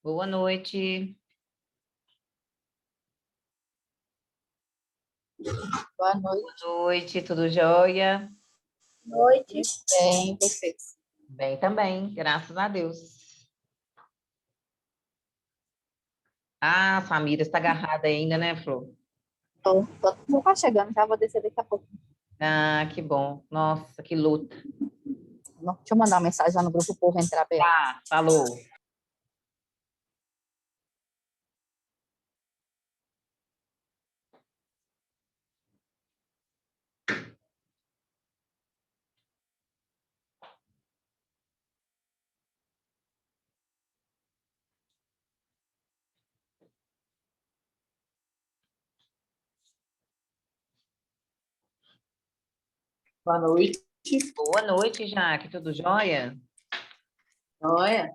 Boa noite. Boa noite. Boa noite, tudo jóia? Noite. Bem, vocês? Bem também, graças a Deus. Ah, a família está agarrada ainda, né, Flor? Tô quase chegando, já vou descer daqui a pouco. Ah, que bom. Nossa, que luta. Deixa eu mandar uma mensagem lá no grupo, o povo entrar bem. Tá, falou. Boa noite. Boa noite, Jaque, tudo jóia? Olha.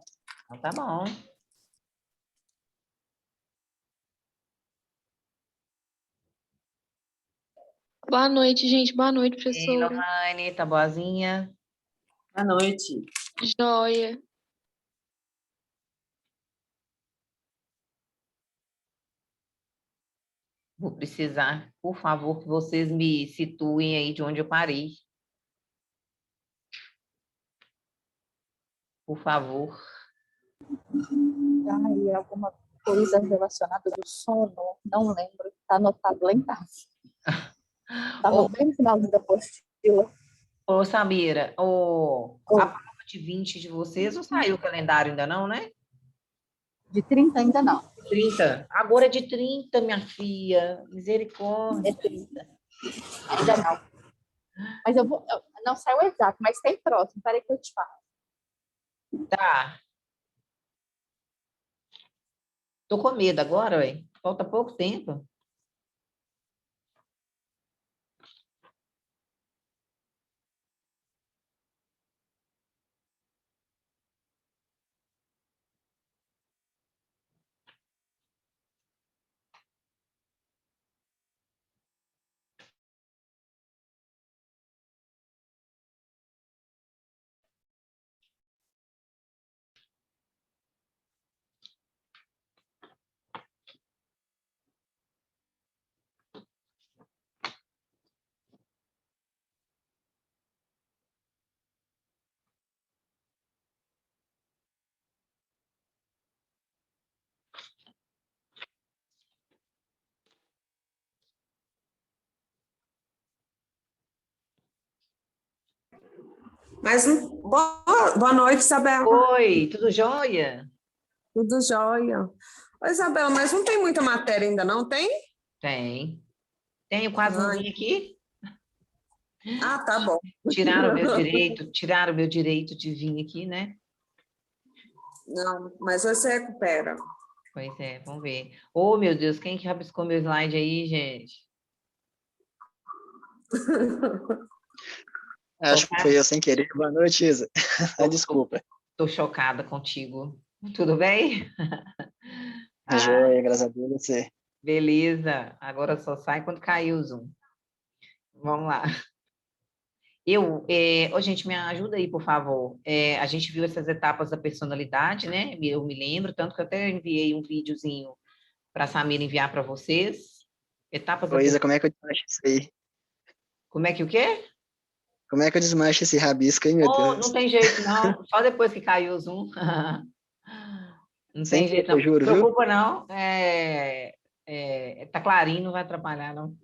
Então tá bom. Boa noite, gente. Boa noite, Ei, professora. Lohane, tá boazinha? Boa noite. Joia. Vou precisar, por favor, que vocês me situem aí de onde eu parei. Por favor. Aí, alguma coisa relacionada do sono, não lembro. Tá anotado lá em casa. Tava bem no finalzinho da apostila. Ô, Samira, Ô, a prova de 20 de vocês não saiu o calendário ainda não, né? de 30 ainda não. 30. Agora é de 30, minha filha. É Misericórdia. 30. Ainda não. Mas não saiu exato, mas tem próximo. Peraí que eu te falo. Tá. Tô com medo agora, ué. Falta pouco tempo. Boa noite, Isabela. Oi, tudo jóia? Tudo jóia. Ô, Isabela, mas não tem muita matéria ainda, não tem? Tem. Tenho quase não Ai. vim aqui. Tá bom. Tiraram o meu direito de vir aqui, né? Não, mas você recupera. Pois é, vamos ver. Oh, meu Deus, quem que rabiscou meu slide aí, gente? Acho que foi eu sem querer. Boa noite, Isa. Desculpa. Tô chocada contigo. Tudo bem? Joia, graças a Deus, você. Beleza. Agora só sai quando cair o Zoom. Vamos lá. Gente, me ajuda aí, por favor. A gente viu essas etapas da personalidade, né? Eu me lembro, tanto que eu até enviei um videozinho para a Samira enviar para vocês. Etapas da Ô, Isa, como é que eu desmancho isso aí? Como é que o quê? Como é que eu desmancho esse rabisco aí, meu Oh, não Deus? tem jeito, não. Só depois que caiu o Zoom. Não Sem tem jeito, querer, não. eu Não se juro, viu? preocupa, não. Tá clarinho, não vai atrapalhar, não.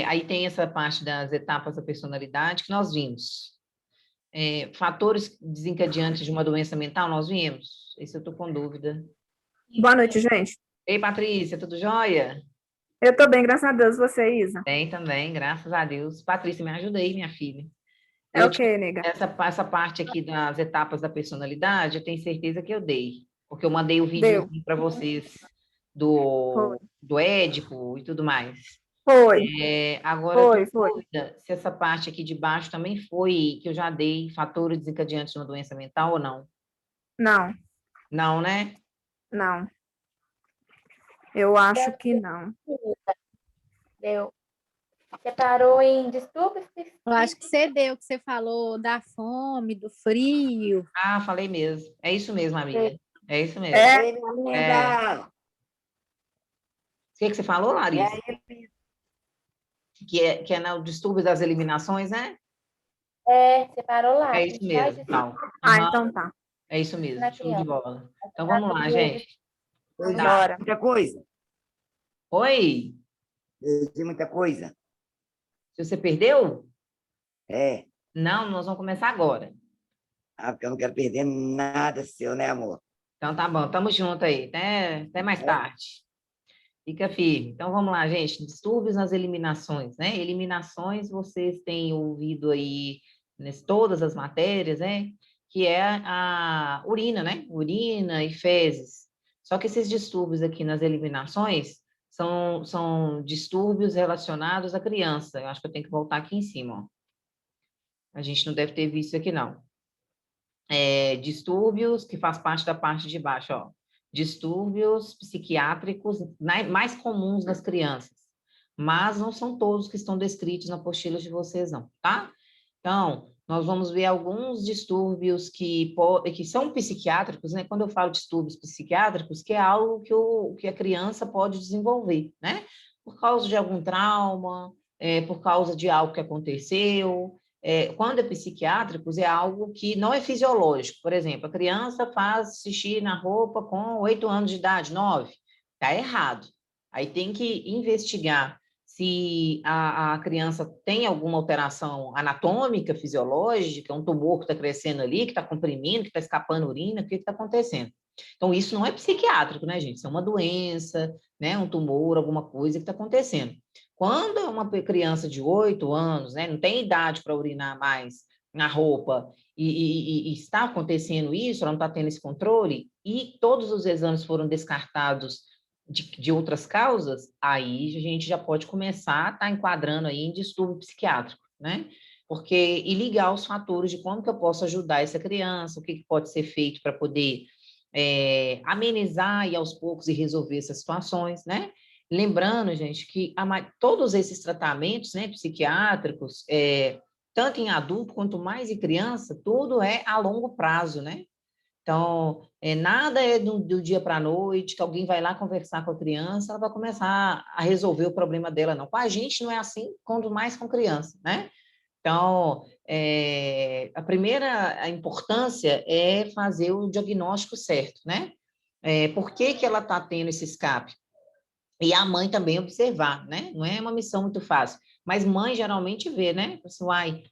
Aí tem essa parte das etapas da personalidade que nós vimos. Fatores desencadeantes de uma doença mental, nós vimos? Esse eu estou com dúvida. Boa noite, gente. Ei, Patrícia, tudo jóia? Eu tô bem, graças a Deus. Você, Isa? Bem também, graças a Deus. Patrícia, me ajuda aí, minha filha. É o quê, nega? Essa parte aqui das etapas da personalidade, eu tenho certeza que eu dei, porque eu mandei o Deu. videozinho para vocês Foi. do Édipo e tudo mais. Foi. Agora eu estou Foi. com dúvida se essa parte aqui de baixo também foi que eu já dei fatores desencadeantes de uma doença mental ou não. Não, Não, né? não. Eu acho que não. Deu. Você parou em distúrbios? Eu acho que você deu, que você falou da fome, do frio. Ah, falei mesmo. É isso mesmo, amiga. É isso mesmo. É. Ei, minha linda! O que você falou, E Larissa? aí, Que é no distúrbio das eliminações, né? Você parou lá. É A isso gente faz mesmo, isso então. Ah, Aham, então tá. é isso mesmo, na show de criança. bola. Então vamos lá, Distúrbio. gente. perdi Tá. Bora. muita coisa. Oi, Perdi muita coisa. se você perdeu? É. Não, nós vamos começar agora. Ah, porque eu não quero perder nada seu, né, amor? Então tá bom, tamo junto aí, até mais tarde. Fica firme. Então vamos lá, gente. Distúrbios nas eliminações, né? Eliminações, vocês têm ouvido aí todas as matérias, né? Que é a urina, né? Urina e fezes. Só que esses distúrbios aqui nas eliminações são distúrbios relacionados à criança. Eu acho que eu tenho que voltar aqui em cima, ó. A gente não deve ter visto aqui, não. Distúrbios, que faz parte da parte de baixo, ó. Distúrbios psiquiátricos mais comuns nas crianças, mas não são todos que estão descritos na apostila de vocês, não, tá? Então, nós vamos ver alguns distúrbios que são psiquiátricos, né? Quando eu falo distúrbios psiquiátricos, que é algo que a criança pode desenvolver, né? Por causa de algum trauma, por causa de algo que aconteceu. Quando é psiquiátricos, é algo que não é fisiológico. Por exemplo, a criança faz xixi na roupa com 8 anos de idade, 9. Está errado. Aí tem que investigar se a criança tem alguma alteração anatômica, fisiológica, um tumor que está crescendo ali, que está comprimindo, que está escapando urina, o que está acontecendo. Então, isso não é psiquiátrico, né, gente? Isso é uma doença, né, um tumor, alguma coisa que está acontecendo. Quando é uma criança de 8 anos, né, não tem idade para urinar mais na roupa, e está acontecendo isso, ela não está tendo esse controle, e todos os exames foram descartados de outras causas, aí a gente já pode começar a estar enquadrando aí em distúrbio psiquiátrico, né? Porque, e ligar os fatores de como que eu posso ajudar essa criança, o que pode ser feito para poder amenizar e aos poucos e resolver essas situações, né? Lembrando, gente, que todos esses tratamentos, né, psiquiátricos, tanto em adulto quanto mais em criança, tudo é a longo prazo, né? Então, nada é do dia para a noite, que alguém vai lá conversar com a criança, ela vai começar a resolver o problema dela, não. Com a gente não é assim, quanto mais com criança, né? Então, a primeira importância é fazer o diagnóstico certo, né? Por que ela está tendo esse escape? E a mãe também observar, né? Não é uma missão muito fácil, mas mãe geralmente vê, né? Assim, uai,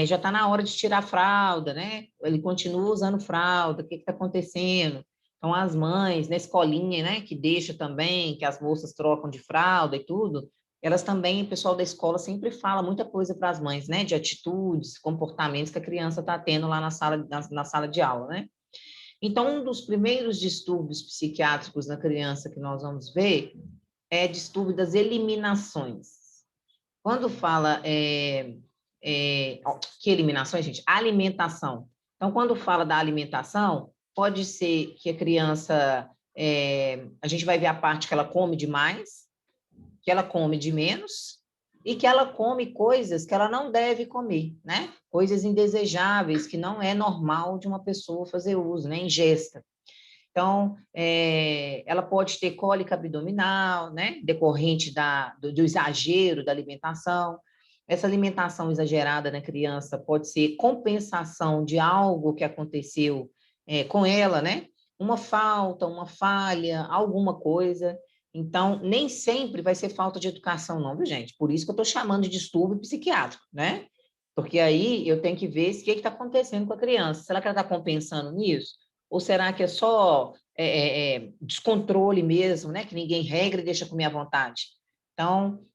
já está na hora de tirar a fralda, né? Ele continua usando fralda, o que está acontecendo? Então, as mães, na escolinha, né, que deixa também, que as moças trocam de fralda e tudo, elas também, o pessoal da escola sempre fala muita coisa para as mães, né, de atitudes, comportamentos que a criança está tendo lá na sala de aula, né? Então, um dos primeiros distúrbios psiquiátricos na criança que nós vamos ver é distúrbio das eliminações. Quando fala que eliminações, gente? Alimentação. Então, quando fala da alimentação, pode ser que a criança, a gente vai ver a parte que ela come demais, que ela come de menos, e que ela come coisas que ela não deve comer, né? Coisas indesejáveis, que não é normal de uma pessoa fazer uso, né? Ingesta. Então, ela pode ter cólica abdominal, né? Decorrente do exagero da alimentação. Essa alimentação exagerada na criança pode ser compensação de algo que aconteceu com ela, né? Uma falta, uma falha, alguma coisa. Então, nem sempre vai ser falta de educação, não, viu, gente? Por isso que eu estou chamando de distúrbio psiquiátrico, né? Porque aí eu tenho que ver o que está acontecendo com a criança. Será que ela está compensando nisso? Ou será que é só descontrole mesmo, né? Que ninguém regra e deixa comer à vontade? Então,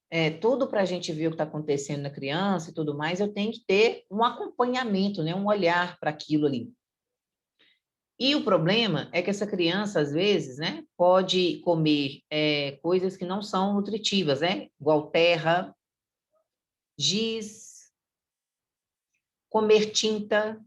tudo para a gente ver o que está acontecendo na criança e tudo mais, eu tenho que ter um acompanhamento, né? Um olhar para aquilo ali. E o problema é que essa criança, às vezes, né, pode comer coisas que não são nutritivas, né? Igual terra, giz, comer tinta,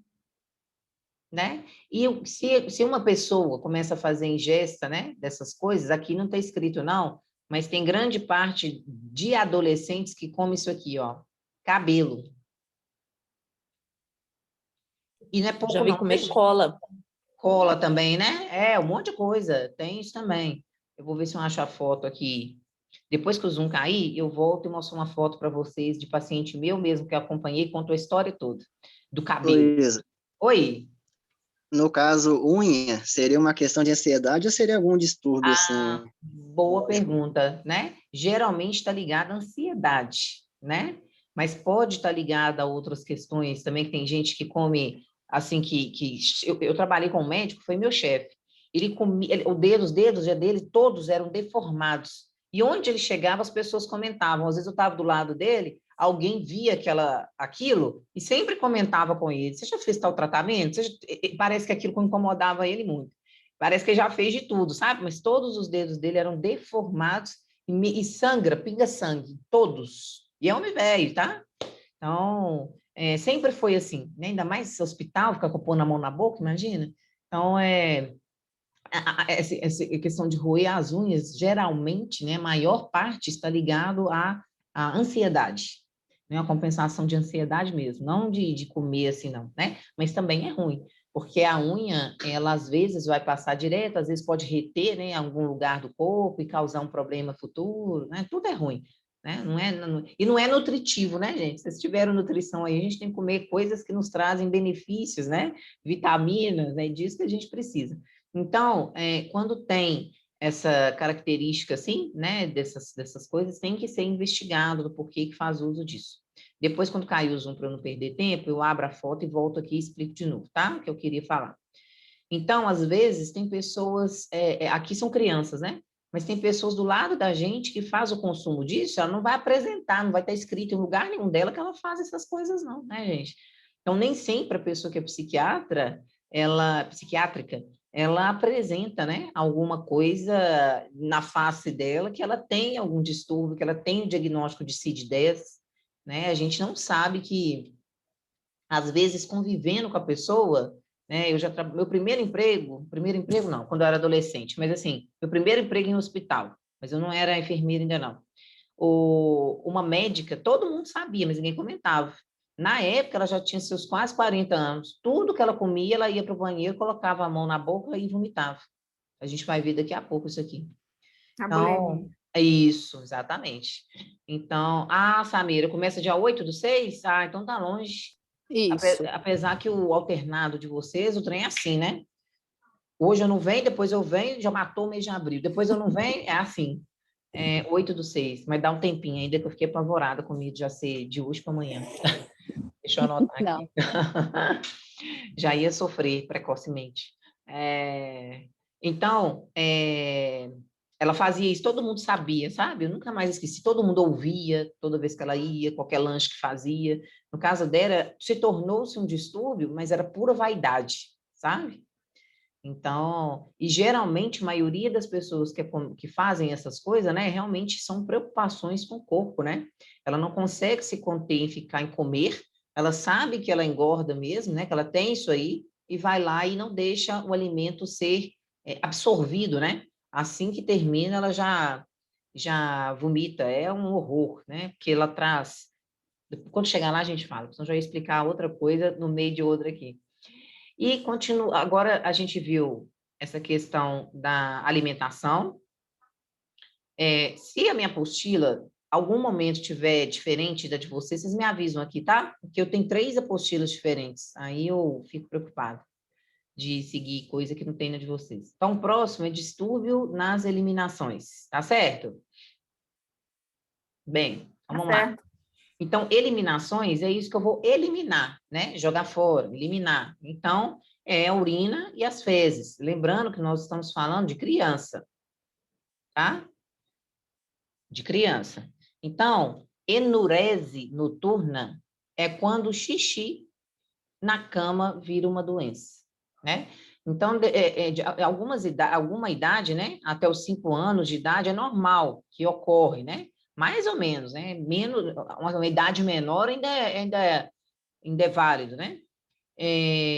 né? E se uma pessoa começa a fazer ingesta, né, dessas coisas, aqui não está escrito não, mas tem grande parte de adolescentes que come isso aqui, ó, cabelo. E não é pouco Já vi não, comer viu? cola. Cola também, né? É, um monte de coisa, tem isso também. Eu vou ver se eu acho a foto aqui. Depois que o Zoom cair, eu volto e mostro uma foto para vocês de paciente meu mesmo que eu acompanhei, contou a história toda, do cabelo. Luísa, Oi. no caso, unha, seria uma questão de ansiedade ou seria algum distúrbio, assim? Boa pergunta, né? Geralmente está ligada à ansiedade, né? Mas pode estar ligada a outras questões também, que tem gente que come, assim, eu trabalhei com um médico, foi meu chefe. Ele comia, os dedos já dele, todos eram deformados. E onde ele chegava, as pessoas comentavam. Às vezes eu estava do lado dele, alguém via aquilo e sempre comentava com ele. Você já fez tal tratamento? Parece que aquilo incomodava ele muito. Parece que ele já fez de tudo, sabe? Mas todos os dedos dele eram deformados e sangra, pinga sangue, todos. E é homem velho, tá? Então, sempre foi assim, né? Ainda mais esse hospital, ficar pondo a mão na boca, imagina? Então, essa questão de roer as unhas, geralmente, né? A maior parte está ligado à ansiedade, né? A compensação de ansiedade mesmo, não de comer assim, não, né? Mas também é ruim. Porque a unha, ela às vezes vai passar direto, às vezes pode reter, né, em algum lugar do corpo e causar um problema futuro, né? Tudo é ruim, né? E não é nutritivo, né, gente? Se vocês tiveram nutrição aí, a gente tem que comer coisas que nos trazem benefícios, né? Vitaminas, né? Disso que a gente precisa. Então, quando tem essa característica, assim, né, dessas coisas, tem que ser investigado do porquê que faz uso disso. Depois, quando cair o Zoom, para eu não perder tempo, eu abro a foto e volto aqui e explico de novo, tá? O que eu queria falar. Então, às vezes, tem pessoas, aqui são crianças, né? Mas tem pessoas do lado da gente que faz o consumo disso, ela não vai apresentar, não vai estar escrito em lugar nenhum dela que ela faz essas coisas, não, né, gente? Então, nem sempre a pessoa que é psiquiátrica, ela apresenta, né, alguma coisa na face dela que ela tem algum distúrbio, que ela tem o diagnóstico de CID-10, né? A gente não sabe que, às vezes, convivendo com a pessoa, né? Meu primeiro emprego não, quando eu era adolescente, mas assim, meu primeiro emprego em hospital, mas eu não era enfermeira ainda não. Uma médica, todo mundo sabia, mas ninguém comentava. Na época, ela já tinha seus quase 40 anos. Tudo que ela comia, ela ia para o banheiro, colocava a mão na boca e vomitava. A gente vai ver daqui a pouco isso aqui. A Então, bulimia. é isso, exatamente. Então, Samira, começa dia 8/6? Então tá longe. Isso. Apesar que o alternado de vocês, o trem é assim, né? Hoje eu não venho, depois eu venho, já matou o mês de abril. Depois eu não venho, é assim. 8/6, mas dá um tempinho ainda que eu fiquei apavorada com medo de já ser de hoje para amanhã. Deixa eu anotar Não. aqui. Já ia sofrer precocemente. Então, ela fazia isso, todo mundo sabia, sabe? Eu nunca mais esqueci, todo mundo ouvia toda vez que ela ia, qualquer lanche que fazia. No caso dela, se tornou-se um distúrbio, mas era pura vaidade, sabe? Então, e geralmente a maioria das pessoas que fazem essas coisas, né, realmente são preocupações com o corpo, né? Ela não consegue se conter em ficar em comer, ela sabe que ela engorda mesmo, né, que ela tem isso aí, e vai lá e não deixa o alimento ser absorvido, né? Assim que termina, ela já vomita, é um horror, né? Porque ela traz... Quando chegar lá, a gente fala, senão já ia explicar outra coisa no meio de outra aqui. E agora a gente viu essa questão da alimentação. Se a minha apostila, algum momento tiver diferente da de vocês, vocês me avisam aqui, tá? Porque eu tenho 3 apostilas diferentes, aí eu fico preocupada de seguir coisa que não tem na de vocês. Então, o próximo é distúrbio nas eliminações, tá certo? Bem, vamos lá. Então, eliminações é isso que eu vou eliminar, né? Jogar fora, eliminar. Então, é a urina e as fezes. Lembrando que nós estamos falando de criança, tá? De criança. Então, enurese noturna é quando o xixi na cama vira uma doença, né? Então, alguma idade, né? Até os 5 anos de idade é normal que ocorre, né? Mais ou menos, né? Uma idade menor ainda é válido, né?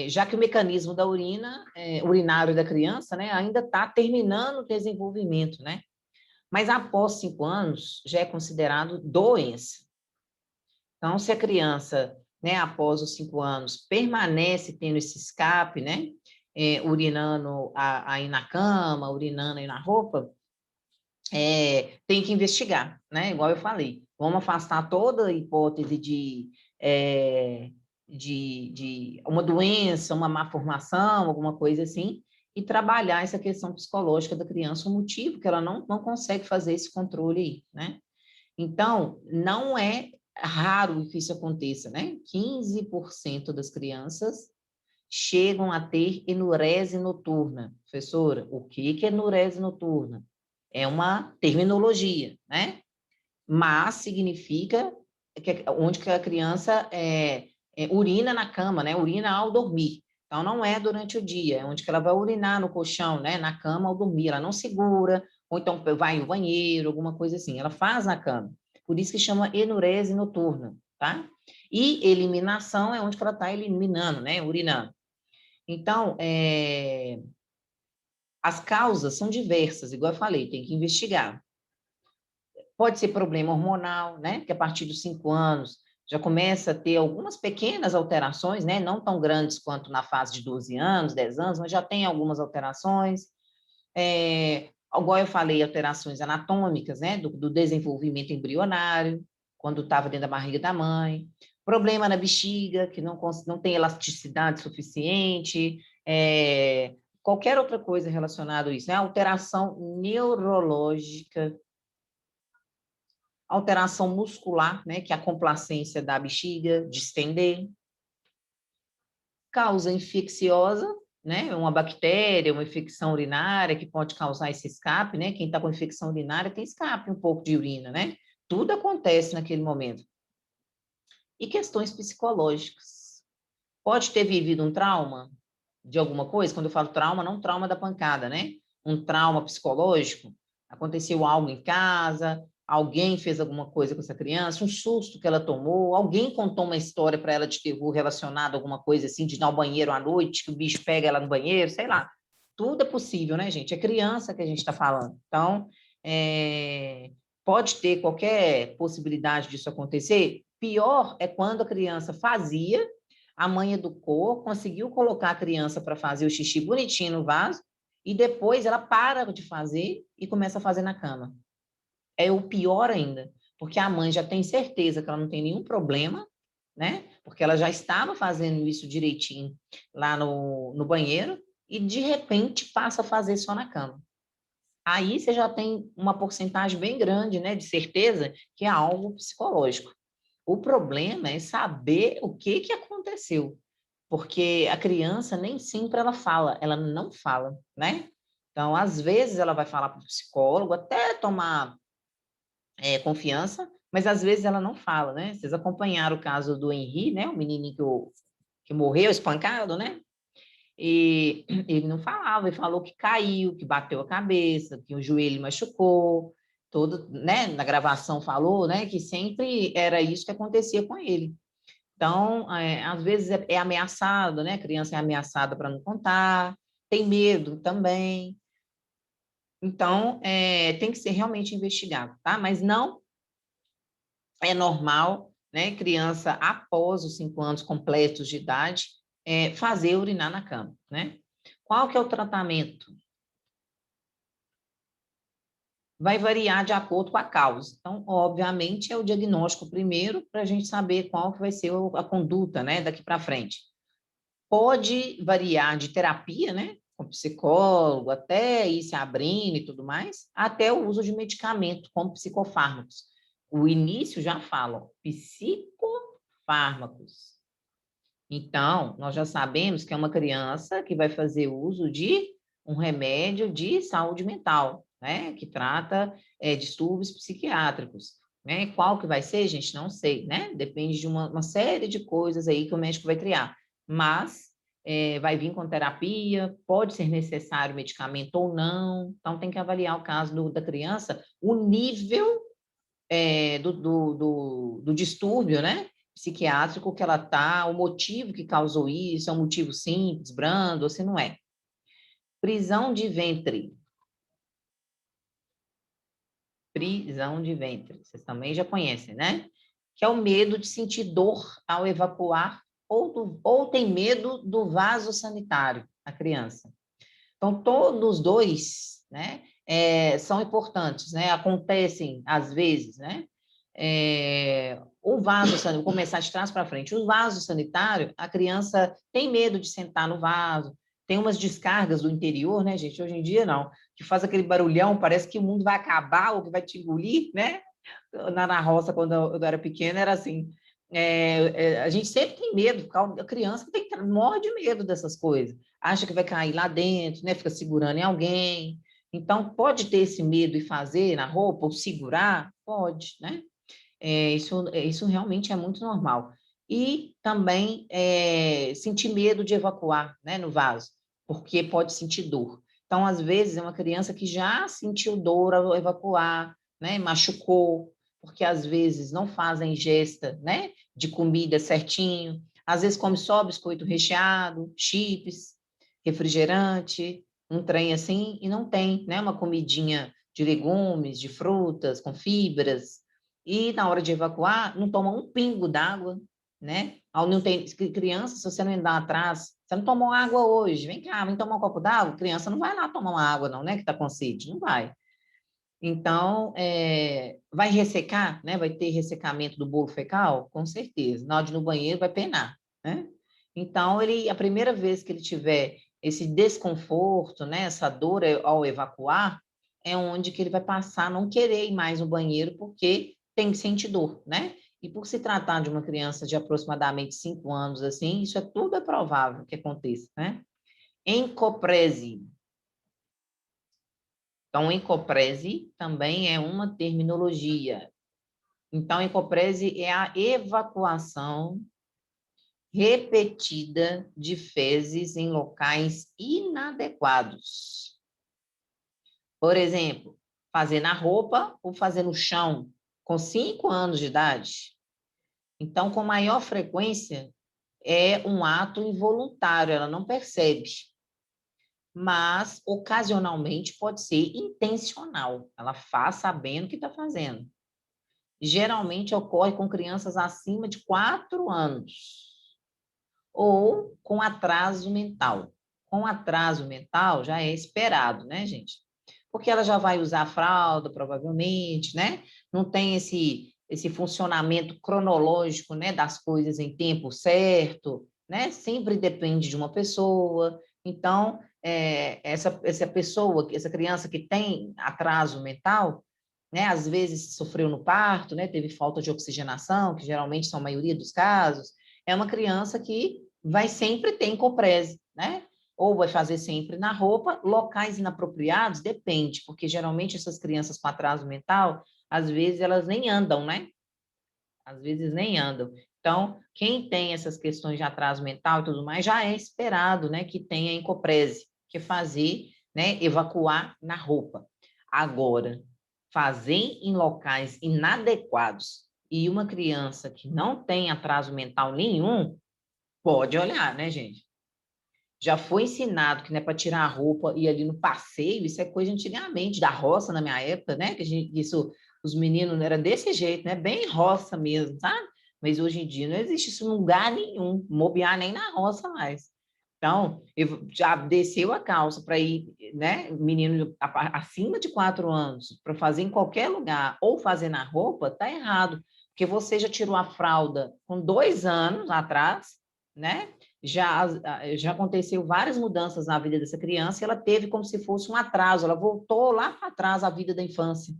Já que o mecanismo da urinário da criança, né, ainda está terminando o desenvolvimento, né? Mas após 5 anos, já é considerado doença. Então, se a criança, né, após os 5 anos, permanece tendo esse escape, né, urinando aí na cama, urinando aí na roupa, tem que investigar, né? Igual eu falei, vamos afastar toda a hipótese de uma doença, uma má formação, alguma coisa assim, e trabalhar essa questão psicológica da criança, o motivo que ela não consegue fazer esse controle aí, né? Então, não é raro que isso aconteça, né? 15% das crianças chegam a ter enurese noturna. Professora, o que é enurese noturna? É uma terminologia, né? Mas significa onde que a criança urina na cama, né? Urina ao dormir. Então, não é durante o dia, é onde que ela vai urinar no colchão, né? Na cama ao dormir. Ela não segura, ou então vai ao banheiro, alguma coisa assim. Ela faz na cama. Por isso que chama enurese noturna, tá? E eliminação é onde que ela está eliminando, né? Urinando. Então, as causas são diversas, igual eu falei, tem que investigar. Pode ser problema hormonal, né? Que a partir dos 5 anos já começa a ter algumas pequenas alterações, né? Não tão grandes quanto na fase de 12 anos, 10 anos, mas já tem algumas alterações. Igual eu falei, alterações anatômicas, né? Do desenvolvimento embrionário, quando estava dentro da barriga da mãe. Problema na bexiga, que não tem elasticidade suficiente. Qualquer outra coisa relacionada a isso, né? Alteração neurológica, alteração muscular, né, que é a complacência da bexiga, distender. Causa infecciosa, né, uma bactéria, uma infecção urinária que pode causar esse escape, né? Quem está com infecção urinária tem escape um pouco de urina, né? Tudo acontece naquele momento. E questões psicológicas. Pode ter vivido um trauma de alguma coisa, quando eu falo trauma, não trauma da pancada, né? Um trauma psicológico, aconteceu algo em casa, alguém fez alguma coisa com essa criança, um susto que ela tomou, alguém contou uma história para ela de terror relacionada a alguma coisa assim, de ir ao banheiro à noite, que o bicho pega ela no banheiro, sei lá. Tudo é possível, né, gente? É criança que a gente está falando. Então, pode ter qualquer possibilidade disso acontecer. Pior é quando a criança fazia, a mãe educou, conseguiu colocar a criança para fazer o xixi bonitinho no vaso, e depois ela para de fazer e começa a fazer na cama. É o pior ainda, porque a mãe já tem certeza que ela não tem nenhum problema, né? Porque ela já estava fazendo isso direitinho lá no banheiro, e de repente passa a fazer só na cama. Aí você já tem uma porcentagem bem grande, né, de certeza que é algo psicológico. O problema é saber o que aconteceu, porque a criança nem sempre ela fala, ela não fala, né? Então, às vezes ela vai falar para o psicólogo, até tomar confiança, mas às vezes ela não fala, né? Vocês acompanharam o caso do Henri, né? O menininho que morreu espancado, né? E ele não falava, ele falou que caiu, que bateu a cabeça, que o joelho machucou, todo, né? Na gravação falou, né? Que sempre era isso que acontecia com ele. Então, às vezes é ameaçado, né? A criança é ameaçada para não contar, tem medo também. Então, tem que ser realmente investigado, tá? Mas não é normal, né? Criança, após os 5 anos completos de idade, fazer urinar na cama, né? Qual que é o tratamento? Vai variar de acordo com a causa. Então, obviamente, é o diagnóstico primeiro para a gente saber qual que vai ser a conduta, né, daqui para frente. Pode variar de terapia, né, com psicólogo, até ir se abrindo e tudo mais, até o uso de medicamento, como psicofármacos. O início já fala, psicofármacos. Então, nós já sabemos que é uma criança que vai fazer uso de um remédio de saúde mental, né? Que trata distúrbios psiquiátricos. Né? Qual que vai ser, gente? Não sei, né? Depende de uma série de coisas aí que o médico vai triar. Mas vai vir com terapia, pode ser necessário medicamento ou não. Então, tem que avaliar o caso da criança, o nível do distúrbio, né? Psiquiátrico que ela está, o motivo que causou isso, é um motivo simples, brando, ou se não é. Prisão de ventre. Prisão de ventre, vocês também já conhecem, né? Que é o medo de sentir dor ao evacuar ou tem medo do vaso sanitário. a criança. Então, todos os dois, né, são importantes, né, acontecem às vezes, né, o vaso sanitário, vou começar de trás para frente, o vaso sanitário, a criança tem medo de sentar no vaso, tem umas descargas do interior, né, gente, hoje em dia não, que faz aquele barulhão, parece que o mundo vai acabar ou que vai te engolir, né, na roça, quando eu era pequena, era assim, a gente sempre tem medo, a criança morre de medo dessas coisas, acha que vai cair lá dentro, né, fica segurando em alguém, então pode ter esse medo e fazer na roupa, ou segurar, pode, né, isso realmente é muito normal. E também sentir medo de evacuar, né, no vaso, porque pode sentir dor. Então, às vezes, é uma criança que já sentiu dor ao evacuar, né, machucou, porque às vezes não faz a ingesta, né, de comida certinho, às vezes come só biscoito recheado, chips, refrigerante, um trem assim, e não tem, né, uma comidinha de legumes, de frutas, com fibras, e na hora de evacuar, não toma um pingo d'água, né? Não tem criança, se você não andar atrás, você não tomou água hoje, vem cá, vem tomar um copo d'água, criança não vai lá tomar uma água não, né, que está com sede, não vai. Então, vai ressecar, né? Vai ter ressecamento do bolo fecal? Com certeza. Na hora de ir no banheiro, vai penar, né? Então, a primeira vez que ele tiver esse desconforto, né? Essa dor ao evacuar, é onde que ele vai passar a não querer ir mais no banheiro, porque tem que sentir dor, né? E por se tratar de uma criança de aproximadamente 5 anos, assim, isso tudo é provável que aconteça, né? Encoprese. Então, encoprese também é uma terminologia. Então, encoprese é a evacuação repetida de fezes em locais inadequados. Por exemplo, fazer na roupa ou fazer no chão, com 5 anos de idade. Então, com maior frequência, é um ato involuntário, ela não percebe. Mas, ocasionalmente, pode ser intencional. Ela faz sabendo o que está fazendo. Geralmente, ocorre com crianças acima de 4 anos. Ou com atraso mental. Com atraso mental, já é esperado, né, gente? Porque ela já vai usar a fralda, provavelmente, né? Não tem esse funcionamento cronológico, né, das coisas em tempo certo, né? Sempre depende de uma pessoa. Então, essa pessoa, essa criança que tem atraso mental, né, às vezes sofreu no parto, né, teve falta de oxigenação, que geralmente são a maioria dos casos, é uma criança que vai sempre ter encoprese, né? Ou vai fazer sempre na roupa, locais inapropriados, depende, porque geralmente essas crianças com atraso mental, às vezes elas nem andam, né? Às vezes nem andam. Então, quem tem essas questões de atraso mental e tudo mais, já é esperado, né, que tenha encoprese, que fazer, né, evacuar na roupa. Agora, fazer em locais inadequados e uma criança que não tem atraso mental nenhum, pode olhar, né, gente? Já foi ensinado que não é para tirar a roupa e ir ali no passeio, isso é coisa antigamente, da roça na minha época, né? Que os meninos eram desse jeito, né? Bem roça mesmo, sabe? Mas hoje em dia não existe isso em lugar nenhum, mobiar nem na roça mais. Então, já desceu a calça para ir, né? Menino acima de 4 anos, para fazer em qualquer lugar ou fazer na roupa, tá errado. Porque você já tirou a fralda com 2 anos atrás, né? Já aconteceu várias mudanças na vida dessa criança e ela teve como se fosse um atraso, ela voltou lá para trás à vida da infância.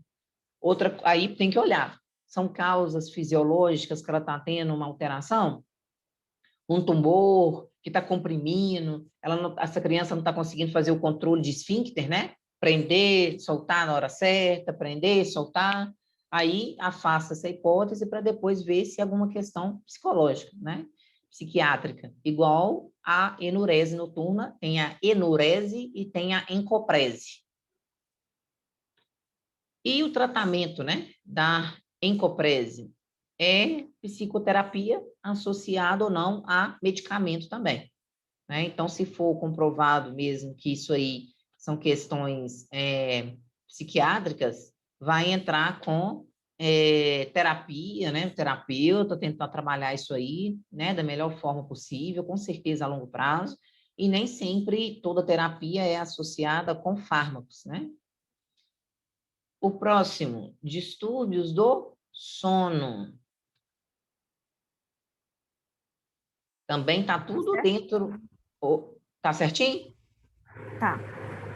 Outra, aí tem que olhar, são causas fisiológicas que ela está tendo uma alteração? Um tumor que está comprimindo, essa criança não está conseguindo fazer o controle de esfíncter, né? Prender, soltar na hora certa, prender, soltar. Aí afasta essa hipótese para depois ver se é alguma questão psicológica, né? Psiquiátrica, igual a enurese noturna, tem a enurese e tem a encoprese. E o tratamento, né, da encoprese é psicoterapia associada ou não a medicamento também, né? Então, se for comprovado mesmo que isso aí são questões psiquiátricas, vai entrar com terapia, né? O terapeuta tentar trabalhar isso aí, né, da melhor forma possível, com certeza a longo prazo, e nem sempre toda terapia é associada com fármacos, né? O próximo, distúrbios do sono. Também está tudo dentro... Tá certinho? Tá.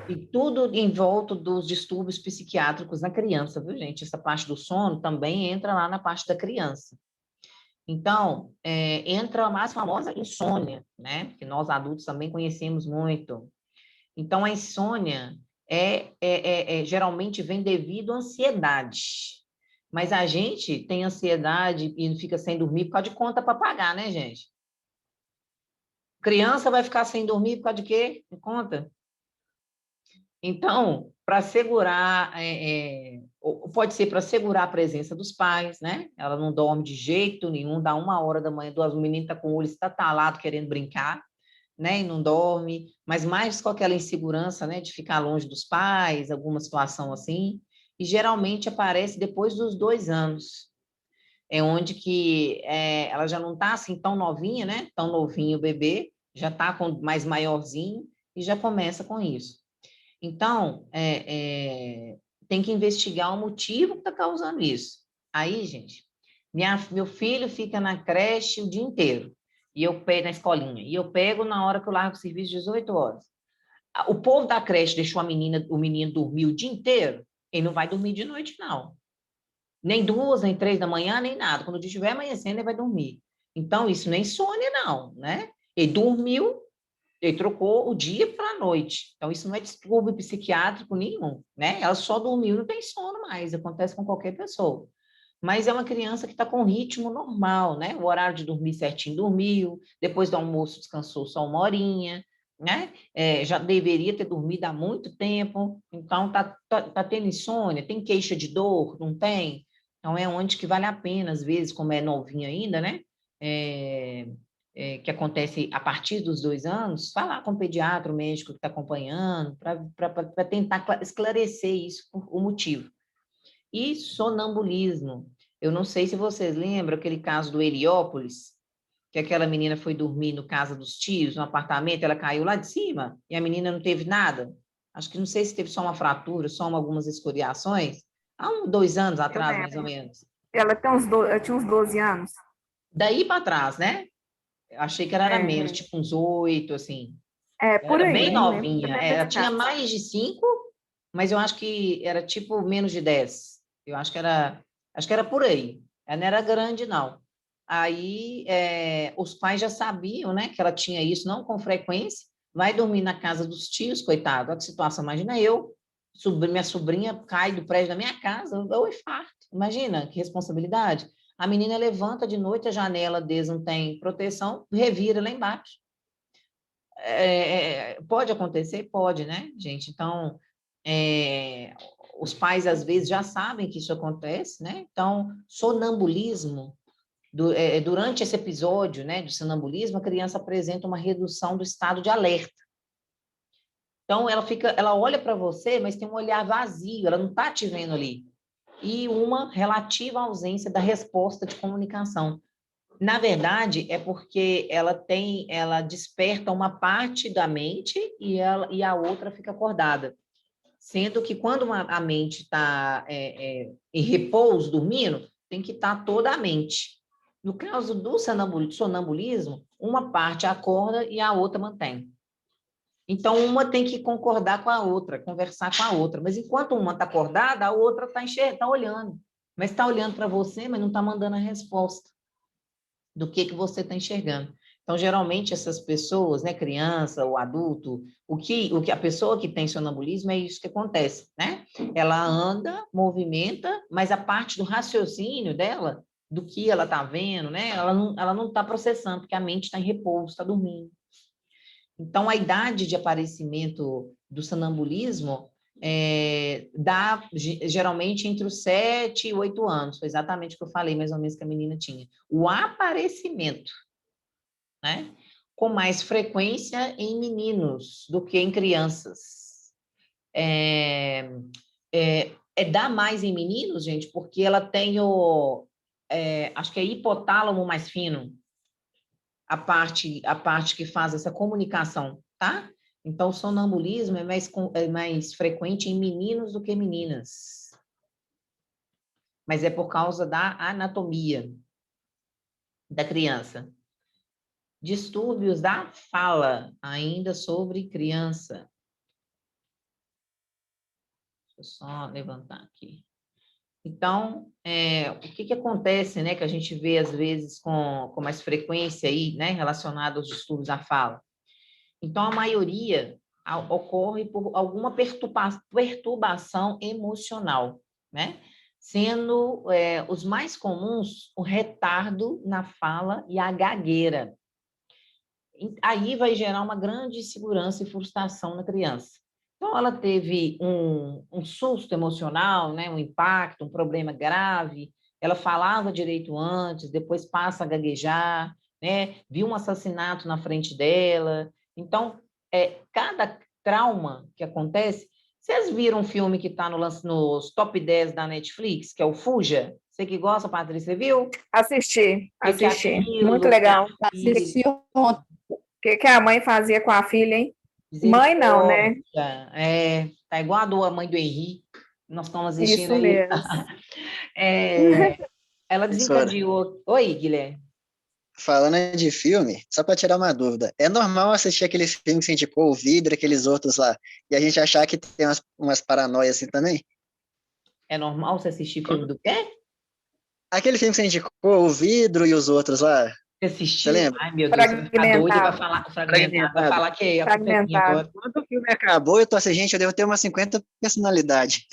E tudo em volta dos distúrbios psiquiátricos na criança, viu, gente? Essa parte do sono também entra lá na parte da criança. Então, entra a mais famosa insônia, né? Que nós adultos também conhecemos muito. Então, a insônia geralmente vem devido à ansiedade. Mas a gente tem ansiedade e fica sem dormir por causa de conta para pagar, né, gente? Criança vai ficar sem dormir por causa de quê? De conta. Então, para segurar, pode ser para segurar a presença dos pais, né? Ela não dorme de jeito nenhum, dá 1 hora da manhã, 2, o menino está com o olho estatalado querendo brincar, né? E não dorme, mas mais com aquela insegurança, né? De ficar longe dos pais, alguma situação assim, e geralmente aparece depois dos 2 anos. É onde que ela já não está assim tão novinha, né? Tão novinho o bebê, já está mais maiorzinho e já começa com isso. Então, tem que investigar o motivo que está causando isso. Aí, gente, meu filho fica na creche o dia inteiro, e eu pego na escolinha, e eu pego na hora que eu largo o serviço, 18 horas. O povo da creche deixou o menino dormir o dia inteiro, ele não vai dormir de noite, não. Nem 2, nem 3 da manhã, nem nada. Quando o dia estiver amanhecendo, ele vai dormir. Então, isso não é insônia, não, né? Ele dormiu, ele trocou o dia para a noite. Então, isso não é distúrbio psiquiátrico nenhum, né? Ela só dormiu, não tem sono mais, acontece com qualquer pessoa. Mas é uma criança que está com ritmo normal, né? O horário de dormir certinho, dormiu, depois do almoço descansou só 1 horinha, né? Já deveria ter dormido há muito tempo, então tá tendo insônia, tem queixa de dor, não tem? Então, é onde que vale a pena, às vezes, como é novinha ainda, né? Que acontece a partir dos 2 anos, falar com o pediatra, o médico que está acompanhando, para tentar esclarecer isso, o motivo. E sonambulismo. Eu não sei se vocês lembram aquele caso do Heliópolis, que aquela menina foi dormir no casa dos tios, no apartamento, ela caiu lá de cima e a menina não teve nada. Acho que não sei se teve só uma fratura, só algumas escoriações. Há 2 anos atrás, mais ou menos. Ela tinha uns 12 anos. Daí para trás, né? Eu achei que ela era menos, tipo uns 8, assim. Por Era aí. bem Eu lembro novinha. Ela tinha mais de 5, mas eu acho que era tipo menos de 10. Eu acho que era por aí. Ela não era grande, não. Aí os pais já sabiam, né, que ela tinha isso, não com frequência. Vai dormir na casa dos tios, coitado. Olha que situação. Imagina minha sobrinha cai do prédio da minha casa, eu infarto. Imagina que responsabilidade. A menina levanta de noite, a janela deles não tem proteção, revira lá embaixo. Pode acontecer? Pode, né, gente? Então, os pais, às vezes, já sabem que isso acontece, né? Então, sonambulismo, durante esse episódio, né, de sonambulismo, a criança apresenta uma redução do estado de alerta. Então, ela olha para você, mas tem um olhar vazio, ela não está te vendo ali. E uma relativa ausência da resposta de comunicação. Na verdade, é porque ela desperta uma parte da mente e a outra fica acordada. Sendo que quando a mente está em repouso, dormindo, tem que estar toda a mente. No caso do sonambulismo, uma parte acorda e a outra mantém. Então, uma tem que concordar com a outra, conversar com a outra. Mas enquanto uma está acordada, a outra está olhando. Mas está olhando para você, mas não está mandando a resposta do que você está enxergando. Então, geralmente, essas pessoas, né, criança ou adulto, o que a pessoa que tem sonambulismo é isso que acontece, né? Ela anda, movimenta, mas a parte do raciocínio dela, do que ela está vendo, né, ela não está processando, porque a mente está em repouso, está dormindo. Então, a idade de aparecimento do sonambulismo dá geralmente entre os 7 e 8 anos, foi exatamente o que eu falei, mais ou menos, que a menina tinha. O aparecimento, né? Com mais frequência em meninos do que em crianças. Dá mais em meninos, gente, porque ela tem acho que é hipotálamo mais fino, a parte que faz essa comunicação. tá? Então, o sonambulismo é mais frequente em meninos do que meninas. Mas é por causa da anatomia da criança. Distúrbios da fala, ainda sobre criança. Deixa eu só levantar aqui. Então, o que acontece, né, que a gente vê, às vezes, com mais frequência aí, né, relacionado aos distúrbios da fala? Então, a maioria ocorre por alguma perturbação emocional, né? Sendo os mais comuns o retardo na fala e a gagueira. Aí vai gerar uma grande insegurança e frustração na criança. Então, ela teve um susto emocional, né? Um impacto, um problema grave, ela falava direito antes, depois passa a gaguejar, né? Viu um assassinato na frente dela. Então, cada trauma que acontece... Vocês viram um filme que está nos top 10 da Netflix, que é o Fuja? Você que gosta, Patrícia, viu? Assisti. Que é aquilo, Muito legal. Assisti ontem. O que a mãe fazia com a filha, hein? Mãe não, né? Tá igual a mãe do Henri. Nós estamos Isso assistindo aí. mesmo. Ela desencadeou. Oi, Guilherme. Falando de filme, só para tirar uma dúvida, é normal assistir aquele filme que você indicou, o Vidro, aqueles outros lá, e a gente achar que tem umas paranoias assim também? É normal você assistir filme do quê? Aquele filme que você indicou, o Vidro e os outros lá, Você assistiu? você lembra? Ai, meu Deus, você vai ficar doido e vai Fragmentado. falar fragmentado. Vai falar que é a Fragmentado. agora. Quando o filme acabou, eu tô assim, gente, eu devo ter umas 50 personalidades.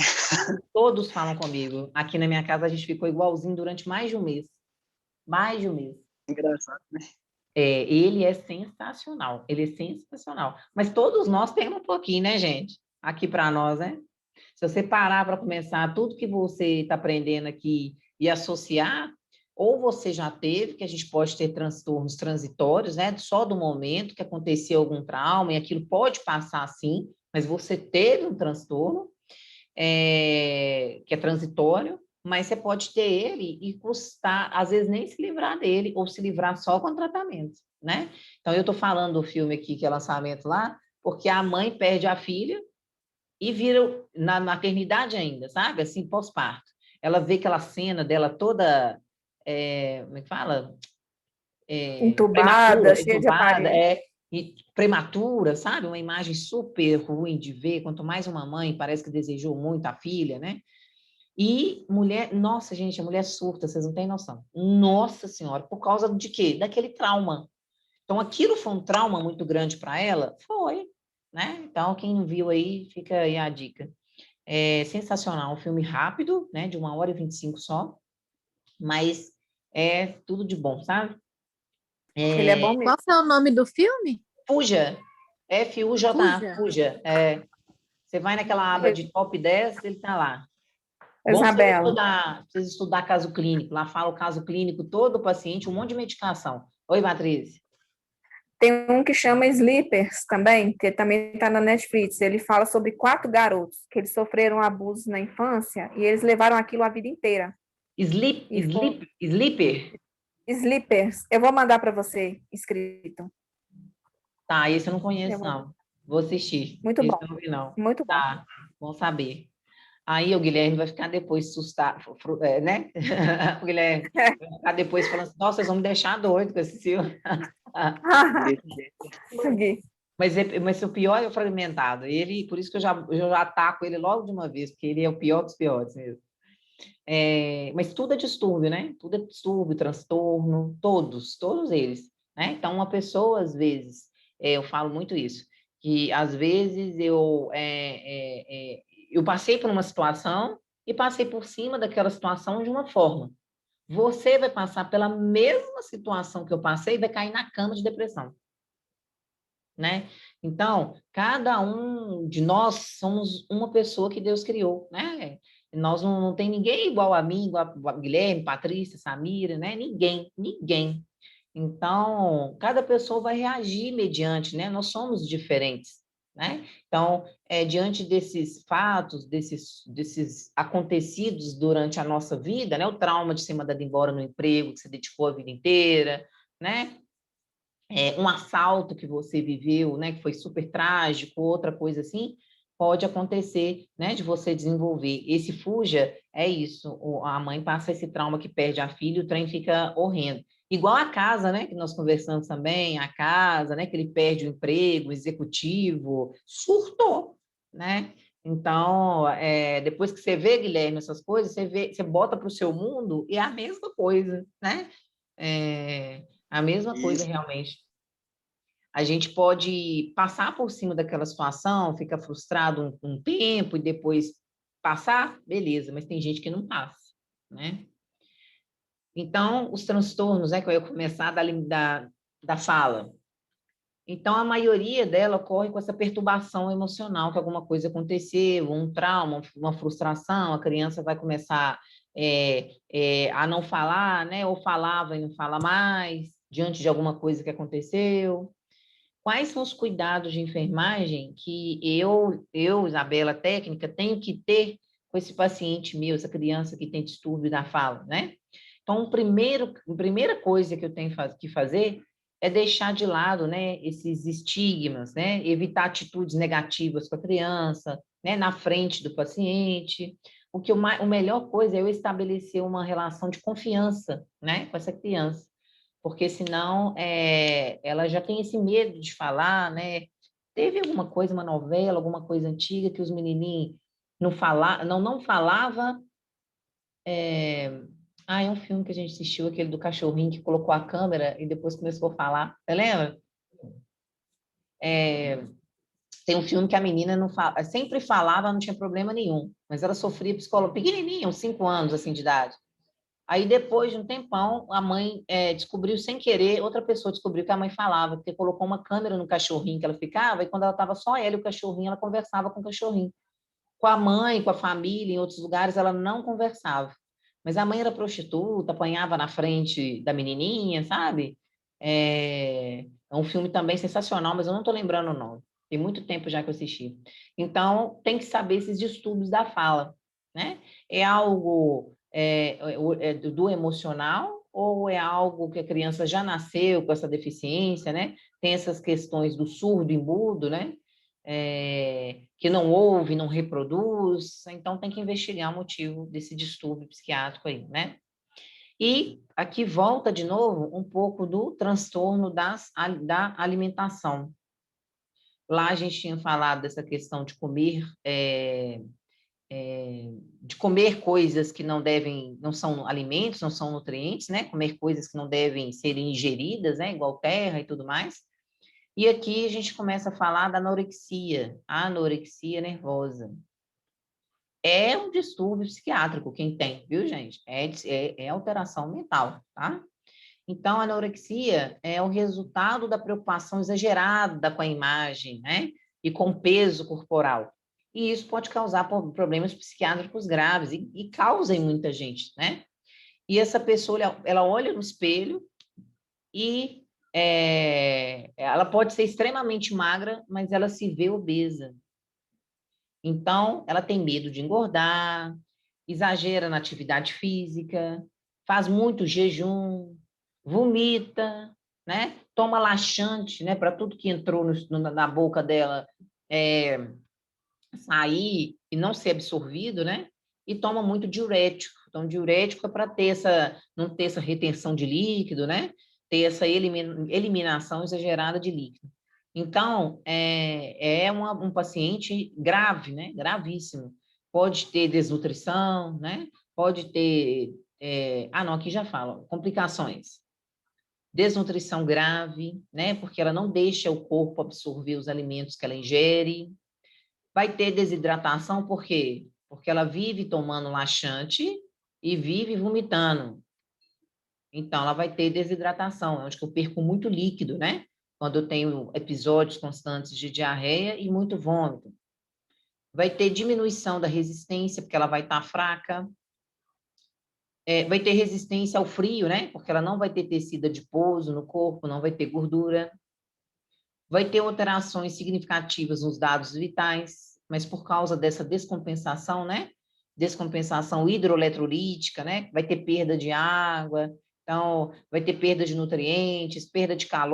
Todos falam comigo. Aqui na minha casa a gente ficou igualzinho durante mais de um mês. Mais de um mês. Engraçado. Ele é sensacional. Ele é sensacional. Mas todos nós temos um pouquinho, né, gente? Aqui para nós, né? Se você parar para começar tudo que você está aprendendo aqui e associar, ou você já teve, que a gente pode ter transtornos transitórios, né? Só do momento que aconteceu algum trauma, e aquilo pode passar assim, mas você teve um transtorno, que é transitório, mas você pode ter ele e custar, às vezes, nem se livrar dele, ou se livrar só com tratamento, né? Então, eu estou falando do filme aqui, que é lançamento lá, porque a mãe perde a filha e vira na maternidade ainda, sabe? Assim, pós-parto. Ela vê aquela cena dela toda, como é que fala? Entubada, cheia de Entubada, aparelho. e prematura, sabe? Uma imagem super ruim de ver, quanto mais uma mãe parece que desejou muito a filha, né? E mulher, nossa, gente, a mulher surta, vocês não têm noção. Nossa Senhora, por causa de quê? Daquele trauma. Então, aquilo foi um trauma muito grande para ela? Foi, né? Então, quem não viu aí, fica aí a dica. É sensacional, um filme rápido, né? De 1h25 só, mas é tudo de bom, sabe? Ele é bom mesmo. Qual é o nome do filme? Fuja, F-U-J-A, Fuja. Fuja. Você vai naquela aba de top 10, ele está lá. Bom Isabela, precisa estudar caso clínico. Lá fala o caso clínico todo do paciente, um monte de medicação. Oi, Matriz. tem um que chama Sleepers também, que também está na Netflix. Ele fala sobre 4 garotos que eles sofreram abusos na infância e eles levaram aquilo a vida inteira. Sleeper? Sleepers. Eu vou mandar para você escrito. Tá, esse eu não conheço, não. Vou assistir. Muito esse bom. eu não vi, não. Muito bom. Tá, bom saber. Aí o Guilherme vai ficar depois assustado, né? O Guilherme vai ficar depois falando assim, nossa, vocês vão me deixar doido com esse filme. Mas o pior é o fragmentado. Ele, por isso que eu já ataco ele logo de uma vez, porque ele é o pior dos piores mesmo. Mas tudo é distúrbio, né? Tudo é distúrbio, transtorno, todos eles, né? Então, uma pessoa, às vezes, eu falo muito isso, que às vezes eu passei por uma situação e passei por cima daquela situação de uma forma. Você vai passar pela mesma situação que eu passei e vai cair na cama de depressão, né? Então, cada um de nós somos uma pessoa que Deus criou, né? Nós não tem ninguém igual a mim, igual a Guilherme, Patrícia, Samira, né? Ninguém. Então, cada pessoa vai reagir mediante, né? Nós somos diferentes, né? Então, diante desses fatos, desses acontecidos durante a nossa vida, né? O trauma de ser mandado embora no emprego que você dedicou a vida inteira, né? um assalto que você viveu, né, que foi super trágico, outra coisa assim, pode acontecer, né, de você desenvolver. Esse fuja é isso, a mãe passa esse trauma que perde a filha, o trem fica horrendo. Igual a casa, né, que nós conversamos também, a casa, né, que ele perde o emprego, o executivo, surtou, né? Então, depois que você vê, Guilherme, essas coisas, você bota para o seu mundo e é a mesma coisa, né? A mesma coisa Isso. realmente. A gente pode passar por cima daquela situação, fica frustrado um tempo e depois passar, beleza, mas tem gente que não passa, né? Então, os transtornos, né, que eu ia começar da fala. Então, a maioria dela ocorre com essa perturbação emocional, que alguma coisa aconteceu, um trauma, uma frustração, a criança vai começar a não falar, né? Ou falava e não fala mais, diante de alguma coisa que aconteceu. Quais são os cuidados de enfermagem que Isabela, técnica, tenho que ter com esse paciente meu, essa criança que tem distúrbio da fala, né? Então, a primeira coisa que eu tenho que fazer é deixar de lado, né, esses estigmas, né, evitar atitudes negativas com a criança, né, na frente do paciente. O melhor coisa é eu estabelecer uma relação de confiança, né, com essa criança, porque senão ela já tem esse medo de falar, né? Teve alguma coisa, uma novela, alguma coisa antiga que os menininhos não falava. É um filme que a gente assistiu, aquele do cachorrinho que colocou a câmera e depois começou a falar. Você lembra? Tem um filme que a menina não fala, sempre falava, não tinha problema nenhum, mas ela sofria psicólogo pequenininha, uns 5 anos assim de idade. Aí, depois de um tempão, a mãe descobriu sem querer, outra pessoa descobriu que a mãe falava, porque colocou uma câmera no cachorrinho que ela ficava, e quando ela estava só ela e o cachorrinho, ela conversava com o cachorrinho. Com a mãe, com a família, em outros lugares, ela não conversava. Mas a mãe era prostituta, apanhava na frente da menininha, sabe? É um filme também sensacional, mas eu não estou lembrando o nome. Tem muito tempo já que eu assisti. Então, tem que saber esses distúrbios da fala, né? É algo do emocional ou é algo que a criança já nasceu com essa deficiência, né? Tem essas questões do surdo e mudo, né? Que não ouve, não reproduz, então tem que investigar o motivo desse distúrbio psiquiátrico aí, né? E aqui volta de novo um pouco do transtorno da alimentação. Lá a gente tinha falado dessa questão de comer coisas que não são alimentos, não são nutrientes, né? Comer coisas que não devem ser ingeridas, né? Igual terra e tudo mais. E aqui a gente começa a falar da anorexia, a anorexia nervosa. É um distúrbio psiquiátrico quem tem, viu, gente? É alteração mental, tá? Então, a anorexia é o resultado da preocupação exagerada com a imagem, né? E com o peso corporal. E isso pode causar problemas psiquiátricos graves e causa em muita gente, né? E essa pessoa, ela olha no espelho e ela pode ser extremamente magra, mas ela se vê obesa. Então, ela tem medo de engordar, exagera na atividade física, faz muito jejum, vomita, né? Toma laxante, né? Para tudo que entrou na boca dela sair e não ser absorvido, né? E toma muito diurético. Então, diurético é para não ter essa retenção de líquido, né? Ter essa eliminação exagerada de líquido. Então, um paciente grave, né? Gravíssimo. Pode ter desnutrição, né? Pode ter... não, aqui já fala. Complicações. Desnutrição grave, né? Porque ela não deixa o corpo absorver os alimentos que ela ingere. Vai ter desidratação, por quê? Porque ela vive tomando laxante e vive vomitando. Então, ela vai ter desidratação, onde eu perco muito líquido, né? Quando eu tenho episódios constantes de diarreia e muito vômito. Vai ter diminuição da resistência, porque ela vai estar fraca. Vai ter resistência ao frio, né? Porque ela não vai ter tecido adiposo no corpo, não vai ter gordura. Vai ter alterações significativas nos dados vitais, mas por causa dessa descompensação, né? Descompensação hidroeletrolítica, né? Vai ter perda de água, então vai ter perda de nutrientes, perda de calor.